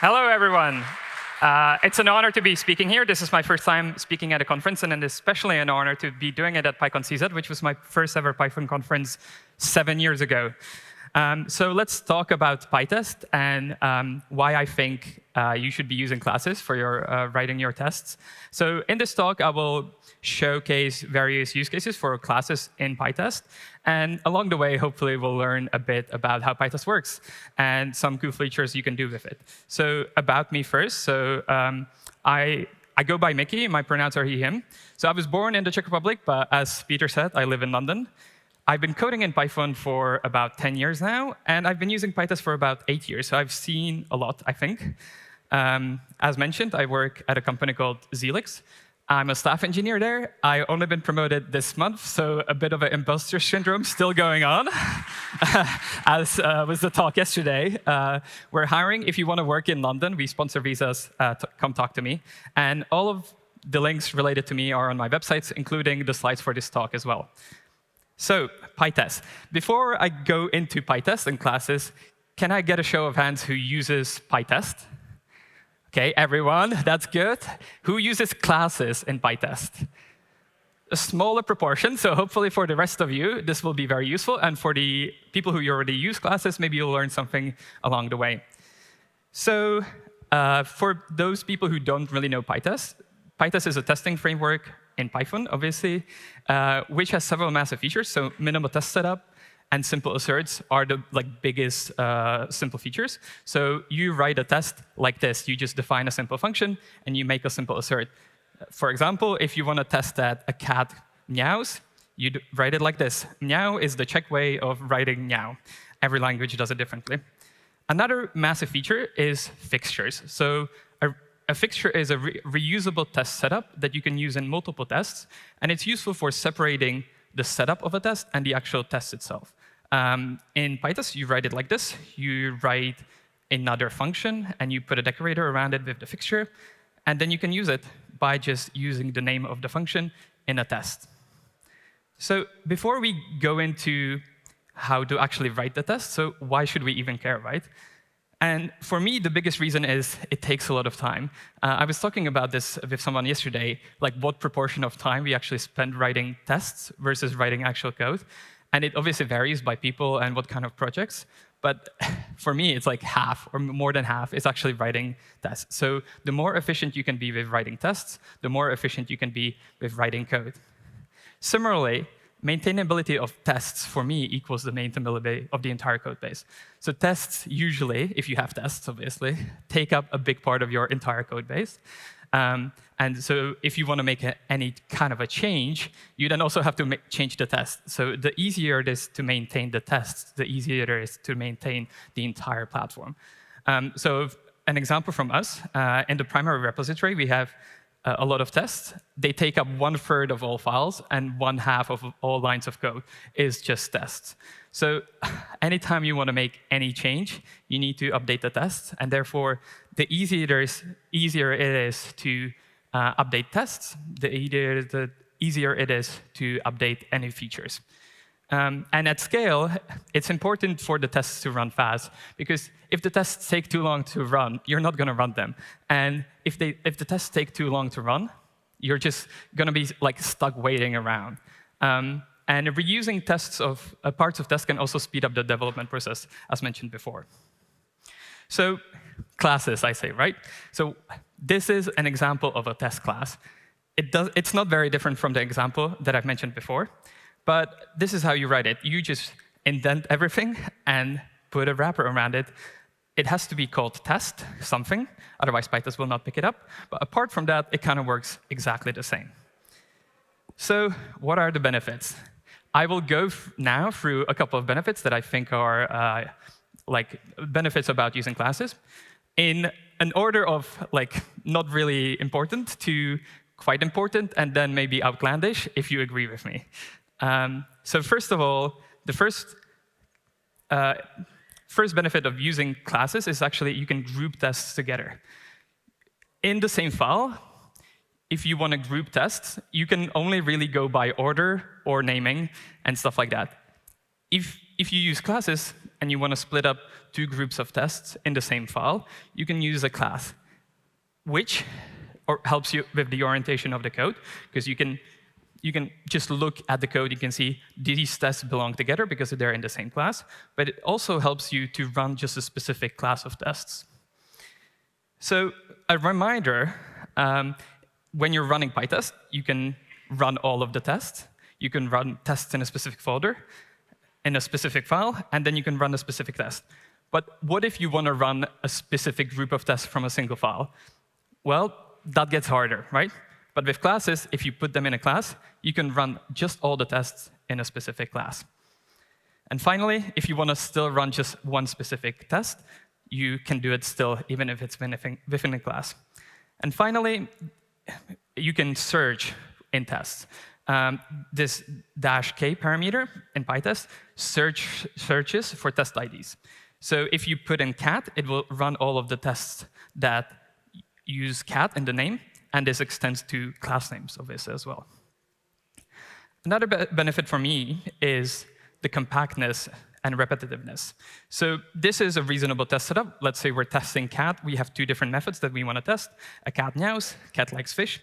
Hello, everyone. It's an honor to be speaking here. This is my first time speaking at a conference, and especially an honor to be doing it at PyCon CZ, which was my first ever Python conference 7 years ago. So let's talk about Pytest and why I think you should be using classes for your writing your tests. So in this talk, I will showcase various use cases for classes in Pytest. And along the way, hopefully, we'll learn a bit about how Pytest works and some cool features you can do with it. So about me first. So I go by Mickey. My pronouns are he, him. So I was born in the Czech Republic, but as Peter said, I live in London. I've been coding in Python for about 10 years now, and I've been using Pytest for about 8 years. So I've seen a lot, I think. As mentioned, I work at a company called Xelix. I'm a staff engineer there. I've only been promoted this month, so a bit of an imposter syndrome still going on, as was the talk yesterday. We're hiring. If you want to work in London, we sponsor visas. Come talk to me. And all of the links related to me are on my websites, including the slides for this talk as well. So, Pytest. Before I go into Pytest and classes, can I get a show of hands who uses Pytest? OK, everyone, that's good. Who uses classes in Pytest? A smaller proportion, so hopefully for the rest of you, this will be very useful. And for the people who already use classes, maybe you'll learn something along the way. So for those people who don't really know Pytest, Pytest is a testing framework in Python, obviously, which has several massive features. So minimal test setup and simple asserts are the biggest simple features. So you write a test like this. You just define a simple function, and you make a simple assert. For example, if you want to test that a cat meows, you write it like this. Meow is the Czech way of writing meow. Every language does it differently. Another massive feature is fixtures. So a fixture is a reusable test setup that you can use in multiple tests, and it's useful for separating the setup of a test and the actual test itself. In Pytest, you write it like this. You write another function, and you put a decorator around it with the fixture, and then you can use it by just using the name of the function in a test. So before we go into how to actually write the test, so why should we even care, right? And for me, the biggest reason is it takes a lot of time. I was talking about this with someone yesterday, like what proportion of time we actually spend writing tests versus writing actual code. And it obviously varies by people and what kind of projects. But for me, it's like half or more than half is actually writing tests. So the more efficient you can be with writing tests, the more efficient you can be with writing code. Similarly, maintainability of tests, for me, equals the maintainability of the entire code base. So tests usually, if you have tests, obviously, take up a big part of your entire code base. And so if you want to make any kind of a change, you then also have to change the test. So the easier it is to maintain the tests, the easier it is to maintain the entire platform. So an example from us, in the primary repository, we have a lot of tests. They take up 1/3 of all files, and 1/2 of all lines of code is just tests. So anytime you want to make any change, you need to update the tests. And therefore, the easier it is to update tests, the easier it is to update any features. And at scale, it's important for the tests to run fast, because if the tests take too long to run, you're not going to run them. And if the tests take too long to run, you're just going to be stuck waiting around. And reusing tests of parts of tests can also speed up the development process, as mentioned before. So classes, I say, right? So this is an example of a test class. It's not very different from the example that I've mentioned before. But this is how you write it. You just indent everything and put a wrapper around it. It has to be called test something, otherwise Pytest will not pick it up. But apart from that, it kind of works exactly the same. So what are the benefits? I will go now through a couple of benefits that I think are benefits about using classes in an order of not really important to quite important, and then maybe outlandish, if you agree with me. So first of all, the first benefit of using classes is actually you can group tests together. In the same file, if you want to group tests, you can only really go by order or naming and stuff like that. If you use classes, and you want to split up two groups of tests in the same file, you can use a class, which helps you with the orientation of the code, because you can just look at the code. You can see these tests belong together because they're in the same class. But it also helps you to run just a specific class of tests. So a reminder, when you're running Pytest, you can run all of the tests. You can run tests in a specific folder, in a specific file, and then you can run a specific test. But what if you want to run a specific group of tests from a single file? Well, that gets harder, right? But with classes, if you put them in a class, you can run just all the tests in a specific class. And finally, if you want to still run just one specific test, you can do it still, even if it's within a class. And finally, you can search in tests. This -k parameter in Pytest searches for test IDs. So if you put in cat, it will run all of the tests that use cat in the name, and this extends to class names of this as well. Another benefit for me is the compactness and repetitiveness. So this is a reasonable test setup. Let's say we're testing cat. We have two different methods that we want to test. A cat meows, cat likes fish.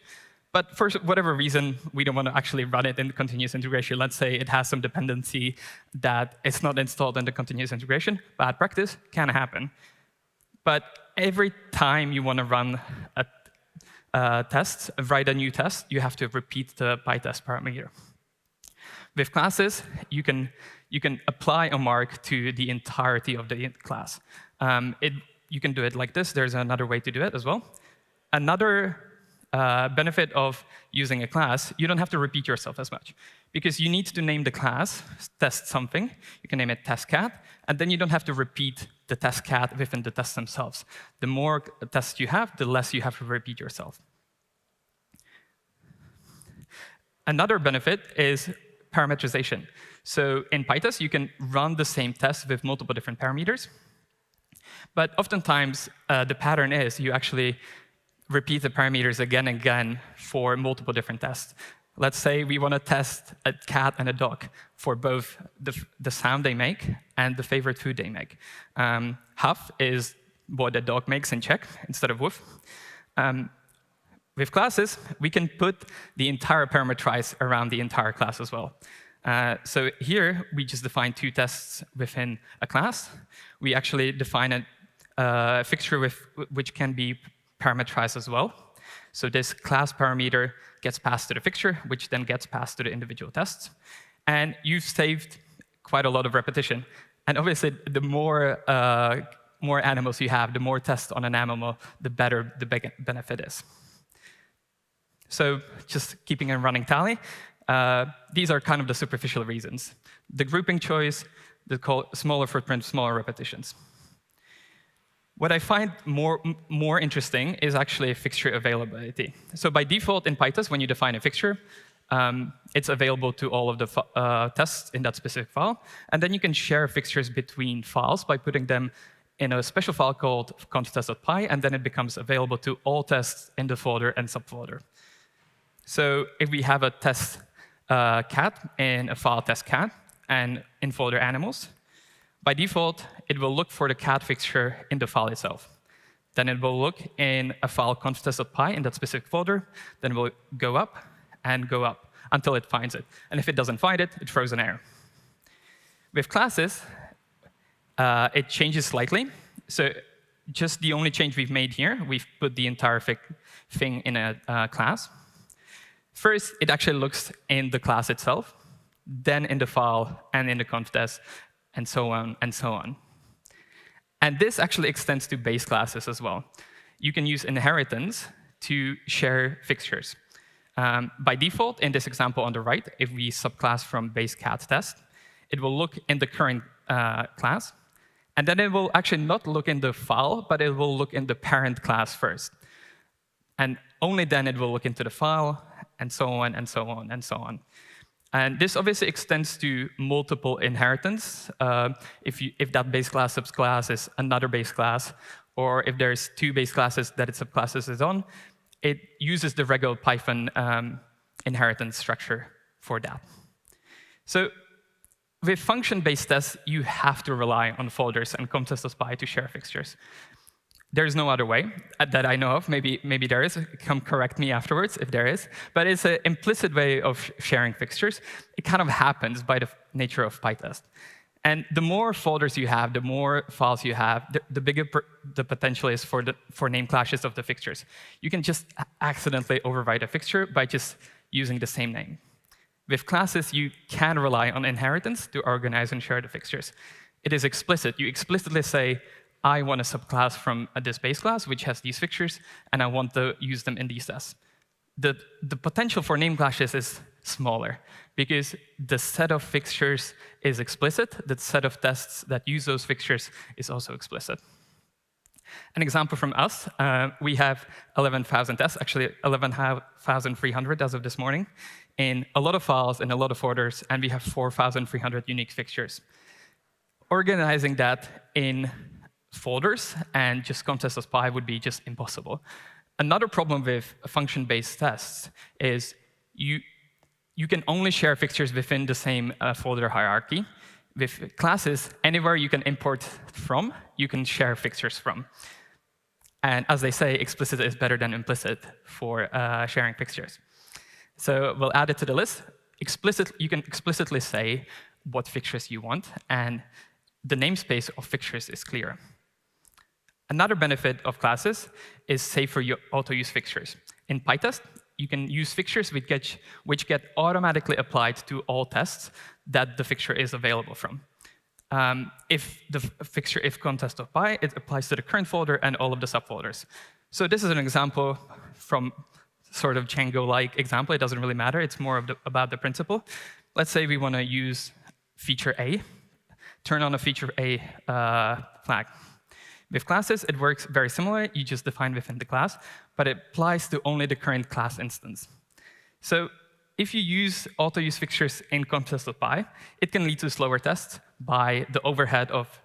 But for whatever reason, we don't want to actually run it in continuous integration. Let's say it has some dependency that it's not installed in the continuous integration. Bad practice can happen. But every time you want to run a test, write a new test, you have to repeat the Pytest parameter. With classes, you can apply a mark to the entirety of the class. You can do it like this. There's another way to do it as well. Another benefit of using a class, you don't have to repeat yourself as much, because you need to name the class test something. You can name it test cat, and then you don't have to repeat the test cat within the tests themselves. The more tests you have, the less you have to repeat yourself. Another benefit is parametrisation. So in Pytest, you can run the same test with multiple different parameters. But oftentimes, the pattern is you actually repeat the parameters again and again for multiple different tests. Let's say we want to test a cat and a dog for both the sound they make and the favorite food they make. Huff is what a dog makes in Czech instead of woof. With classes, we can put the entire parameterize around the entire class as well. So here, we just define two tests within a class. We actually define a fixture which can be parameterized as well. So this class parameter gets passed to the fixture, which then gets passed to the individual tests. And you've saved quite a lot of repetition. And obviously, the more animals you have, the more tests on an animal, the better the benefit is. So just keeping a running tally, these are kind of the superficial reasons. The grouping choice, the smaller footprint, smaller repetitions. What I find more interesting is actually fixture availability. So by default in Pytest, when you define a fixture, it's available to all of the tests in that specific file. And then you can share fixtures between files by putting them in a special file called conf.test.py, and then it becomes available to all tests in the folder and subfolder. So if we have a test cat in a file test cat and in folder animals, by default, it will look for the cat fixture in the file itself. Then it will look in a file conf.test.py in that specific folder. Then it will go up and go up until it finds it. And if it doesn't find it, it throws an error. With classes, it changes slightly. So just the only change we've made here, we've put the entire thing in a class. First, it actually looks in the class itself, then in the file, and in the conf.test, and so on, and so on. And this actually extends to base classes as well. You can use inheritance to share fixtures. By default, in this example on the right, if we subclass from base cat test, it will look in the current class. And then it will actually not look in the file, but it will look in the parent class first. And only then it will look into the file, and so on, and so on, and so on. And this obviously extends to multiple inheritance. If that base class subclass is another base class, or if there's two base classes that its subclasses is on, it uses the regular Python inheritance structure for that. So with function-based tests, you have to rely on folders and context.py to share fixtures. There's no other way that I know of. Maybe there is. Come correct me afterwards if there is. But it's an implicit way of sharing fixtures. It kind of happens by the nature of Pytest. And the more folders you have, the more files you have, the bigger the potential is for name clashes of the fixtures. You can just accidentally overwrite a fixture by just using the same name. With classes, you can rely on inheritance to organize and share the fixtures. It is explicit. You explicitly say, I want a subclass from this base class, which has these fixtures, and I want to use them in these tests. The potential for name clashes is smaller, because the set of fixtures is explicit. The set of tests that use those fixtures is also explicit. An example from us, we have 11,000 tests, actually 11,300 as of this morning, in a lot of files and a lot of folders, and we have 4,300 unique fixtures. Organizing that in folders and just context.py would be just impossible. Another problem with function-based tests is you can only share fixtures within the same folder hierarchy. With classes, anywhere you can import from, you can share fixtures from. And as they say, explicit is better than implicit for sharing fixtures. So we'll add it to the list. You can explicitly say what fixtures you want, and the namespace of fixtures is clear. Another benefit of classes is safer auto-use fixtures. In Pytest, you can use fixtures which get automatically applied to all tests that the fixture is available from. If the fixture if context.py, it applies to the current folder and all of the subfolders. So this is an example from sort of Django-like example. It doesn't really matter. It's more about the principle. Let's say we want to use feature A, turn on a feature A flag. With classes, it works very similar. You just define within the class, but it applies to only the current class instance. So if you use auto-use fixtures in context.py, it can lead to slower tests by the overhead of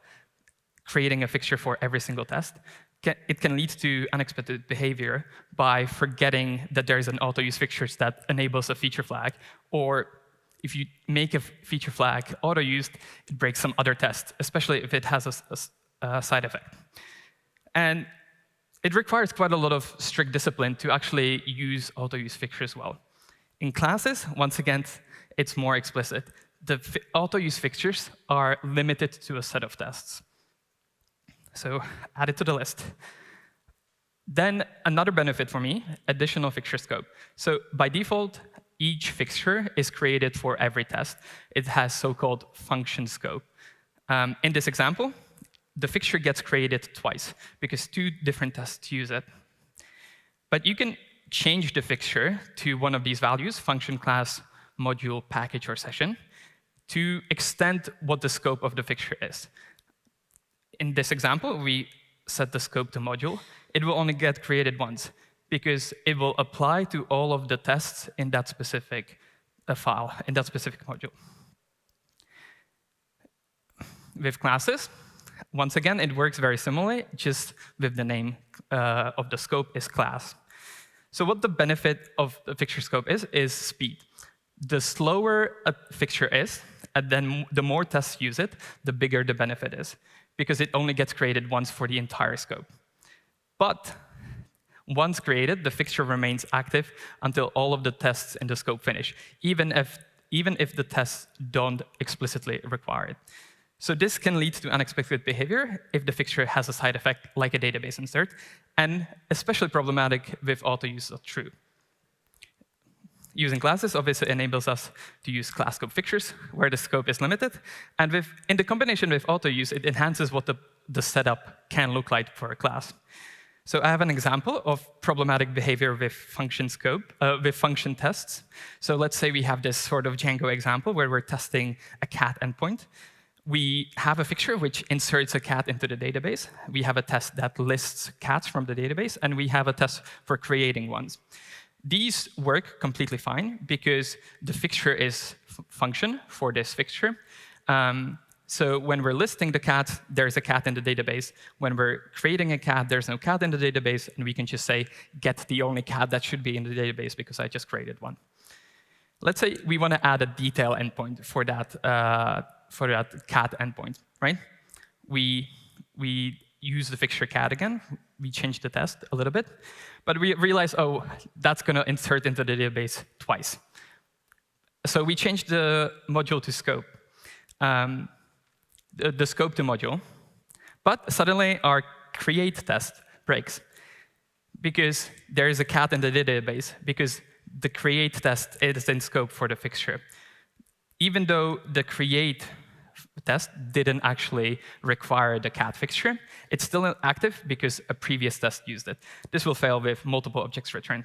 creating a fixture for every single test. It can lead to unexpected behavior by forgetting that there is an auto-use fixture that enables a feature flag, or if you make a feature flag auto-used, it breaks some other test, especially if it has a side effect. And it requires quite a lot of strict discipline to actually use auto-use fixtures well. In classes, once again, it's more explicit. The auto-use fixtures are limited to a set of tests. So add it to the list. Then another benefit for me, additional fixture scope. So by default, each fixture is created for every test. It has so-called function scope. In this example, the fixture gets created twice, because 2 different tests use it. But you can change the fixture to one of these values, function, class, module, package, or session, to extend what the scope of the fixture is. In this example, we set the scope to module. It will only get created once, because it will apply to all of the tests in that specific file, in that specific module. With classes, once again, it works very similarly, just with the name of the scope is class. So what the benefit of the fixture scope is speed. The slower a fixture is, and then the more tests use it, the bigger the benefit is, because it only gets created once for the entire scope. But once created, the fixture remains active until all of the tests in the scope finish, even if the tests don't explicitly require it. So this can lead to unexpected behavior if the fixture has a side effect like a database insert, and especially problematic with auto-use of true. Using classes obviously enables us to use class scope fixtures where the scope is limited, and in the combination with auto-use, it enhances what the setup can look like for a class. So I have an example of problematic behavior with function scope, with function tests. So let's say we have this sort of Django example where we're testing a cat endpoint. We have a fixture which inserts a cat into the database. We have a test that lists cats from the database, and we have a test for creating ones. These work completely fine because the fixture is function for this fixture. So when we're listing the cat, there's a cat in the database. When we're creating a cat, there's no cat in the database, and we can just say, get the only cat that should be in the database because I just created one. Let's say we want to add a detail endpoint for that cat endpoint, right? We use the fixture cat again. We change the test a little bit. But we realize, oh, that's going to insert into the database twice. So we changed the module to scope, the scope to module. But suddenly, our create test breaks because there is a cat in the database, because the create test is in scope for the fixture. Even though the create test didn't actually require the cat fixture, it's still active because a previous test used it. This will fail with multiple objects returned.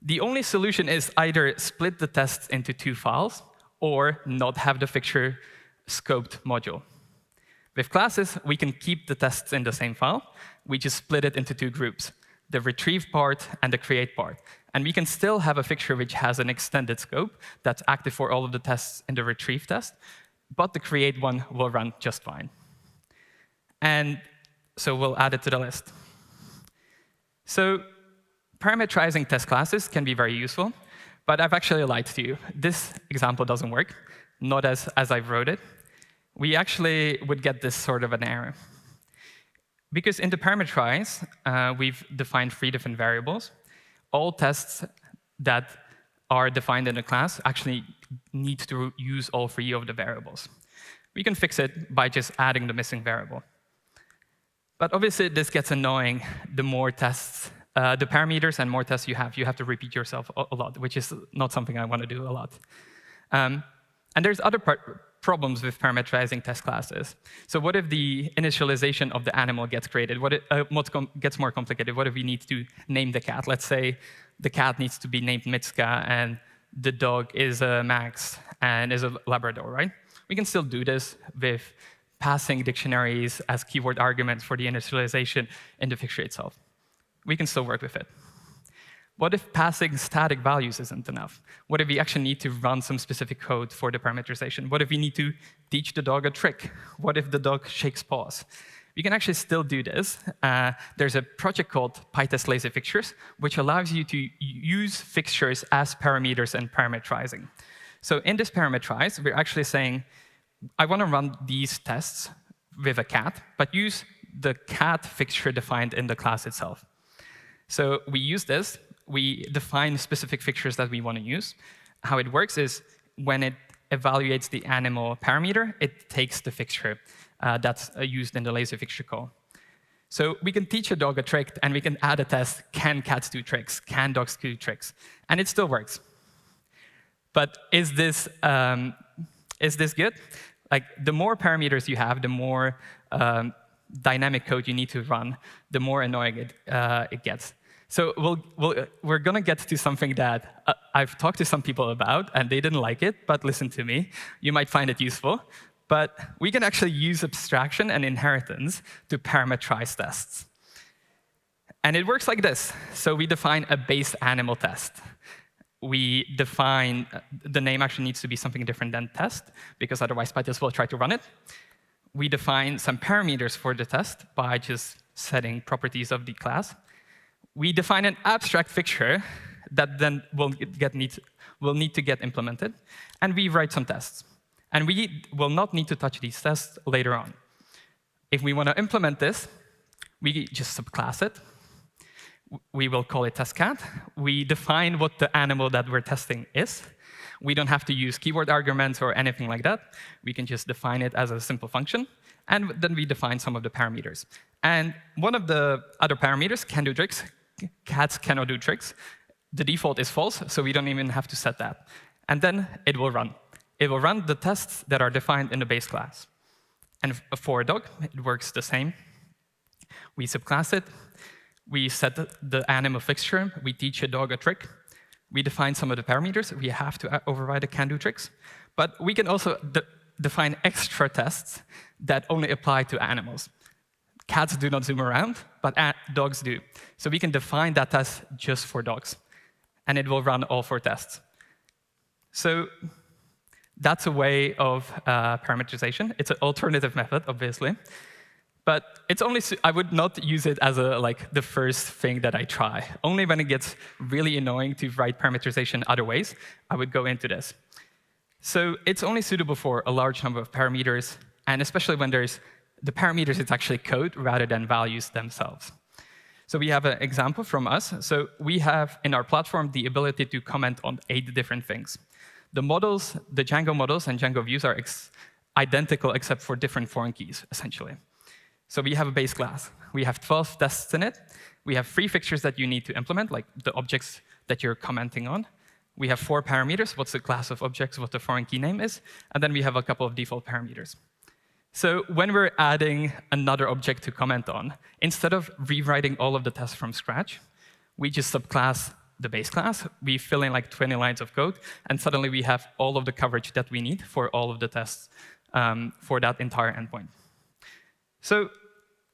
The only solution is either split the tests into 2 files or not have the fixture scoped module. With classes, we can keep the tests in the same file. We just split it into 2 groups, the retrieve part and the create part. And we can still have a fixture which has an extended scope that's active for all of the tests in the retrieve test, but the create one will run just fine. And so we'll add it to the list. So parametrizing test classes can be very useful, but I've actually lied to you. This example doesn't work, not as I wrote it. We actually would get this sort of an error. Because in the parameterize, we've defined 3 different variables. All tests that are defined in a class actually need to use all 3 of the variables. We can fix it by just adding the missing variable. But obviously, this gets annoying the more tests, the parameters and more tests you have to repeat yourself a lot, which is not something I want to do a lot. And there's other problems with parameterizing test classes. So what if the initialization of the animal gets created? What gets more complicated? What if we need to name the cat? Let's say the cat needs to be named Mitska, and the dog is a Max and is a Labrador, right? We can still do this with passing dictionaries as keyword arguments for the initialization in the fixture itself. We can still work with it. What if passing static values isn't enough? What if we actually need to run some specific code for the parameterization? What if we need to teach the dog a trick? What if the dog shakes paws? We can actually still do this. There's a project called Pytest lazy fixtures, which allows you to use fixtures as parameters and parameterizing. So in this parameterize, we're actually saying, I want to run these tests with a cat, but use the cat fixture defined in the class itself. So we use this. We define specific fixtures that we want to use. How it works is when it evaluates the animal parameter, it takes the fixture that's used in the lazy fixture call. So we can teach a dog a trick, and we can add a test, can cats do tricks? Can dogs do tricks? And it still works. But is this good? Like, the more parameters you have, the more dynamic code you need to run, the more annoying it gets. So we're going to get to something that I've talked to some people about, and they didn't like it, but listen to me. You might find it useful. But we can actually use abstraction and inheritance to parameterize tests. And it works like this. So we define a base animal test. We define the name actually needs to be something different than test, because otherwise Pytest will try to run it. We define some parameters for the test by just setting properties of the class. We define an abstract fixture that then will need to get implemented. And we write some tests. And we will not need to touch these tests later on. If we want to implement this, we just subclass it. We will call it testCat. We define what the animal that we're testing is. We don't have to use keyword arguments or anything like that. We can just define it as a simple function. And then we define some of the parameters. And one of the other parameters can do tricks. Cats cannot do tricks. The default is false, so we don't even have to set that. And then it will run. It will run the tests that are defined in the base class. And for a dog, it works the same. We subclass it. We set the animal fixture. We teach a dog a trick. We define some of the parameters. We have to override the can do tricks. But we can also define extra tests that only apply to animals. Cats do not zoom around, but dogs do. So we can define that test just for dogs. And it will run all 4 tests. So that's a way of parameterization. It's an alternative method, obviously. But it's only I would not use it as the first thing that I try. Only when it gets really annoying to write parameterization other ways, I would go into this. So it's only suitable for a large number of parameters, and especially when the parameters, it's actually code rather than values themselves. So we have an example from us. So we have in our platform the ability to comment on 8 different things. The models, the Django models and Django views are identical except for different foreign keys, essentially. So we have a base class. We have 12 tests in it. We have 3 fixtures that you need to implement, like the objects that you're commenting on. We have 4 parameters, what's the class of objects, what the foreign key name is, and then we have a couple of default parameters. So when we're adding another object to comment on, instead of rewriting all of the tests from scratch, we just subclass the base class. We fill in like 20 lines of code, and suddenly we have all of the coverage that we need for all of the tests for that entire endpoint. So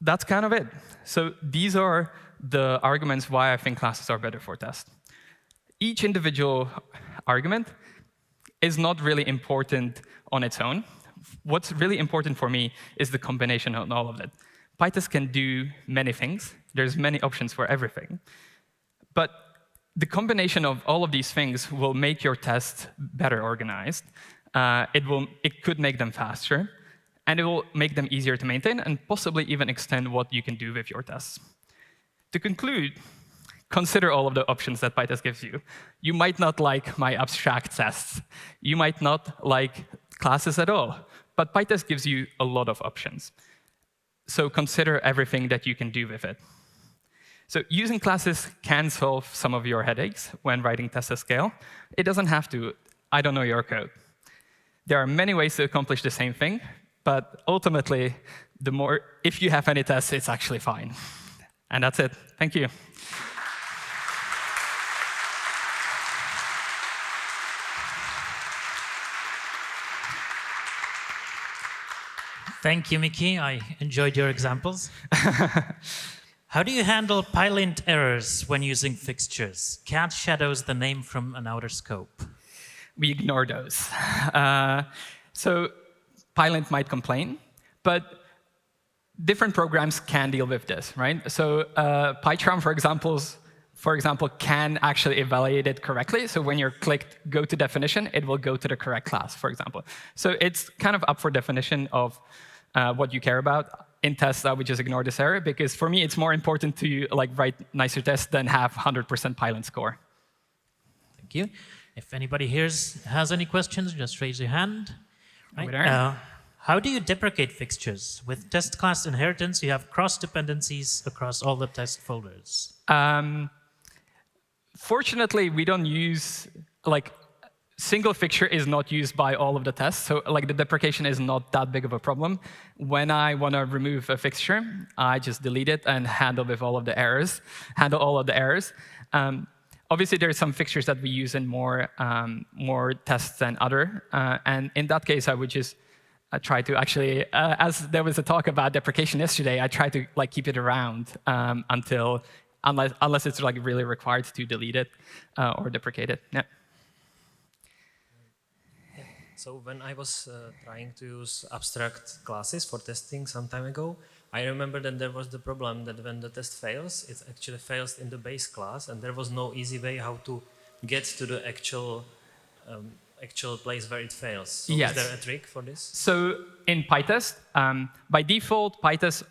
that's kind of it. So these are the arguments why I think classes are better for tests. Each individual argument is not really important on its own. What's really important for me is the combination of all of it. Pytest can do many things. There's many options for everything. But the combination of all of these things will make your tests better organized. It could make them faster, and it will make them easier to maintain, and possibly even extend what you can do with your tests. To conclude, consider all of the options that Pytest gives you. You might not like my abstract tests. You might not like classes at all. But Pytest gives you a lot of options. So consider everything that you can do with it. So using classes can solve some of your headaches when writing tests at scale. It doesn't have to. I don't know your code. There are many ways to accomplish the same thing. But ultimately, if you have any tests, it's actually fine. And that's it. Thank you. Thank you, Miki. I enjoyed your examples. How do you handle pylint errors when using fixtures? Cat shadows the name from an outer scope. We ignore those. So pylint might complain, but different programs can deal with this, right? So PyCharm, for example, can actually evaluate it correctly. So when you're clicked go to definition, it will go to the correct class, for example. So it's kind of up for definition of what you care about. In tests, I would just ignore this error, because for me, it's more important to write nicer tests than have 100% pylint score. Thank you. If anybody here has any questions, just raise your hand. Right. How do you deprecate fixtures? With test class inheritance, you have cross-dependencies across all the test folders. Fortunately, we don't use, single fixture is not used by all of the tests. So the deprecation is not that big of a problem. When I want to remove a fixture, I just delete it and handle all of the errors. Obviously, there are some fixtures that we use in more tests than other. And in that case, I would just try to actually, as there was a talk about deprecation yesterday, I try to keep it around unless it's really required to delete it or deprecate it. Yeah. So when I was trying to use abstract classes for testing some time ago, I remember that there was the problem that when the test fails, it actually fails in the base class, and there was no easy way how to get to the actual place where it fails. So yes. Is there a trick for this? So in Pytest, by default, Pytest,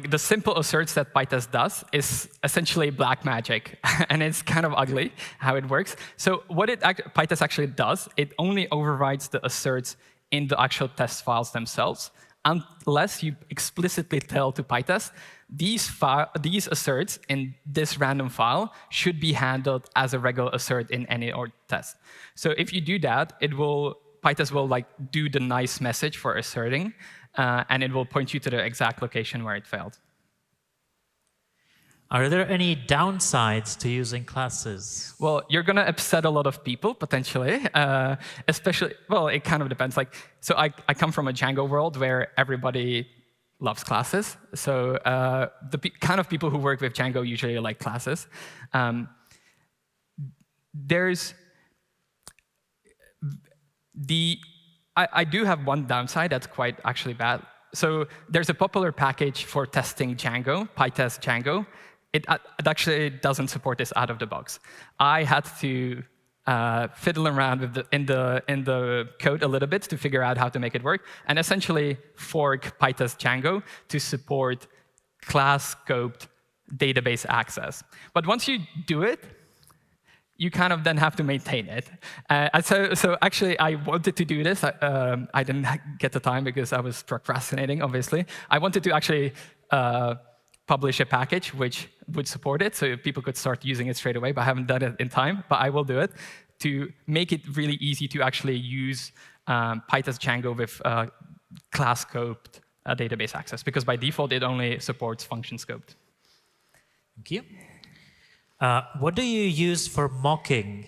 the simple asserts that Pytest does is essentially black magic, and it's kind of ugly how it works. So what Pytest actually does, it only overrides the asserts in the actual test files themselves, unless you explicitly tell to Pytest, these asserts in this random file should be handled as a regular assert in any test. So if you do that, Pytest will do the nice message for asserting, and it will point you to the exact location where it failed. Are there any downsides to using classes? Well, you're going to upset a lot of people, potentially. Especially, well, it kind of depends. So I come from a Django world where everybody loves classes. So the kind of people who work with Django usually like classes. I do have one downside that's quite actually bad. So there's a popular package for testing Django, Pytest Django. It actually doesn't support this out of the box. I had to fiddle around with in the code a little bit to figure out how to make it work, and essentially fork Pytest Django to support class-scoped database access. But once you do it, you kind of then have to maintain it. So actually, I wanted to do this. I didn't get the time because I was procrastinating, obviously. I wanted to actually publish a package which would support it, so people could start using it straight away, but I haven't done it in time, but I will do it, to make it really easy to actually use Pytest Django with class-scoped database access, because by default, it only supports function-scoped. Thank you. What do you use for mocking?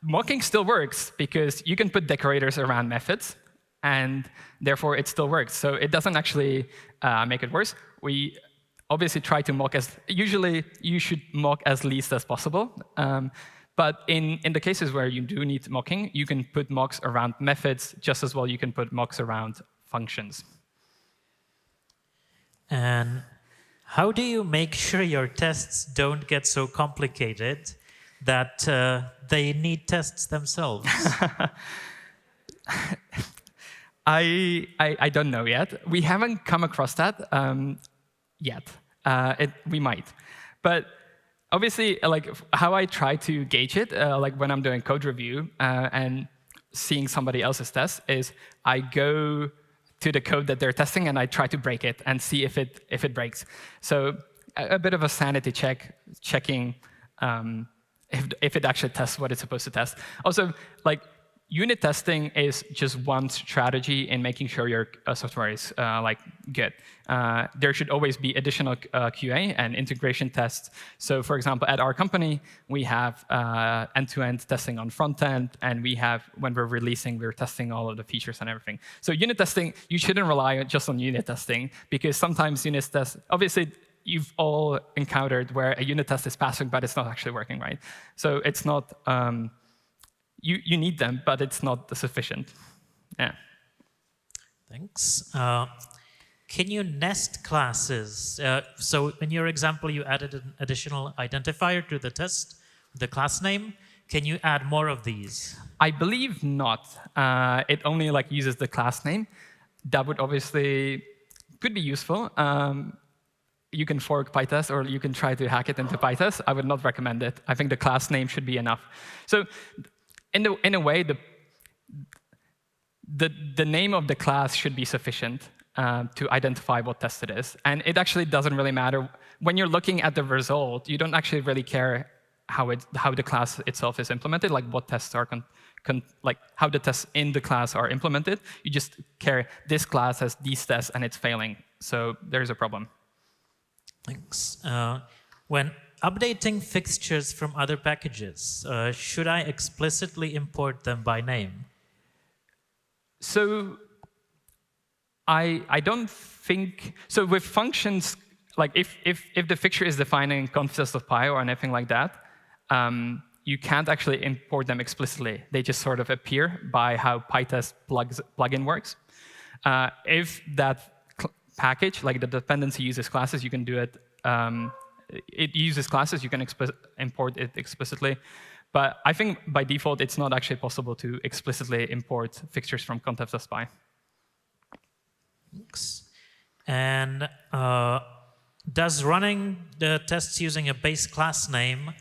Mocking still works, because you can put decorators around methods, and therefore it still works. So it doesn't actually make it worse. We obviously try to mock usually you should mock as least as possible. But in the cases where you do need mocking, you can put mocks around methods just as well you can put mocks around functions. And how do you make sure your tests don't get so complicated that they need tests themselves? I don't know yet. We haven't come across that yet. We might. But obviously, like how I try to gauge it, like when I'm doing code review and seeing somebody else's test, is I go to the code that they're testing and I try to break it and see if it breaks. So a bit of a sanity check, checking if it actually tests what it's supposed to test. Also, like, unit testing is just one strategy in making sure your software is good. There should always be additional QA and integration tests. So for example, at our company, we have end-to-end testing on front end, and we have, when we're releasing, we're testing all of the features and everything. So unit testing, you shouldn't rely just on unit testing, because sometimes unit tests, obviously, you've all encountered where a unit test is passing, but it's not actually working right. So it's not, you need them, but it's not sufficient. Yeah. Thanks. Can you nest classes? So in your example, you added an additional identifier to the test, the class name. Can you add more of these? I believe not. It only uses the class name. That would obviously could be useful. You can fork Pytest, or you can try to hack it into Pytest. I would not recommend it. I think the class name should be enough. So in a way, the name of the class should be sufficient to identify what test it is. And it actually doesn't really matter. When you're looking at the result, you don't actually really care how the class itself is implemented, like what tests are, how the tests in the class are implemented. You just care, this class has these tests and it's failing. So there's a problem. Thanks. When updating fixtures from other packages, should I explicitly import them by name? So I don't think, so with functions, like if the fixture is defining conf_py or anything like that, you can't actually import them explicitly. They just sort of appear by how Pytest plugin works. If that package, like the dependency uses classes, you can do it. It uses classes, you can import it explicitly. But I think by default, it's not actually possible to explicitly import fixtures from conf_py. Thanks. And does running the tests using a base class name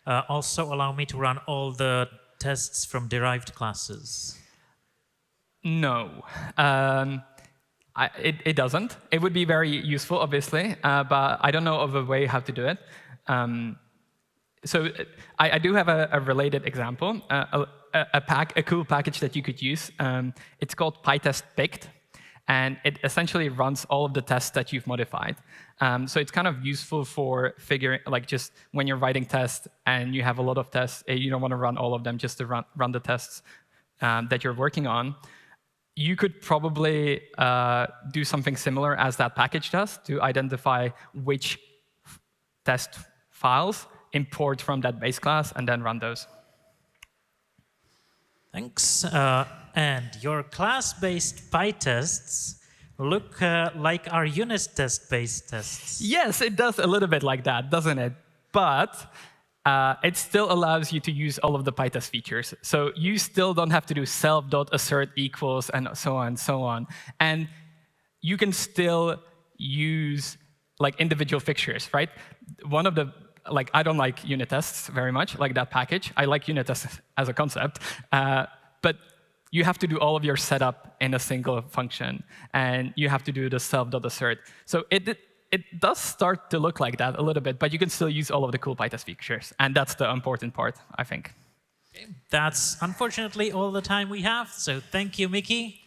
also allow me to run all the tests from derived classes? No. It doesn't. It would be very useful, obviously, but I don't know of a way how to do it. So I do have a related example, a cool package that you could use. It's called Pytest picked, and it essentially runs all of the tests that you've modified. So it's kind of useful for figuring, just when you're writing tests and you have a lot of tests, you don't want to run all of them just to run the tests that you're working on. You could probably do something similar as that package does to identify which test files import from that base class and then run those. Thanks. And your class-based Pytests look like our unit test-based tests. Yes, it does a little bit like that, doesn't it? But it still allows you to use all of the Pytest features. So you still don't have to do self.assert equals and so on and so on. And you can still use like individual fixtures, right? One of the, like, I don't like unit tests very much, like that package. I like unit tests as a concept. But you have to do all of your setup in a single function. And you have to do the self.assert. So it does start to look like that a little bit, but you can still use all of the cool Pytest features. And that's the important part, I think. That's unfortunately all the time we have. So thank you, Mickey.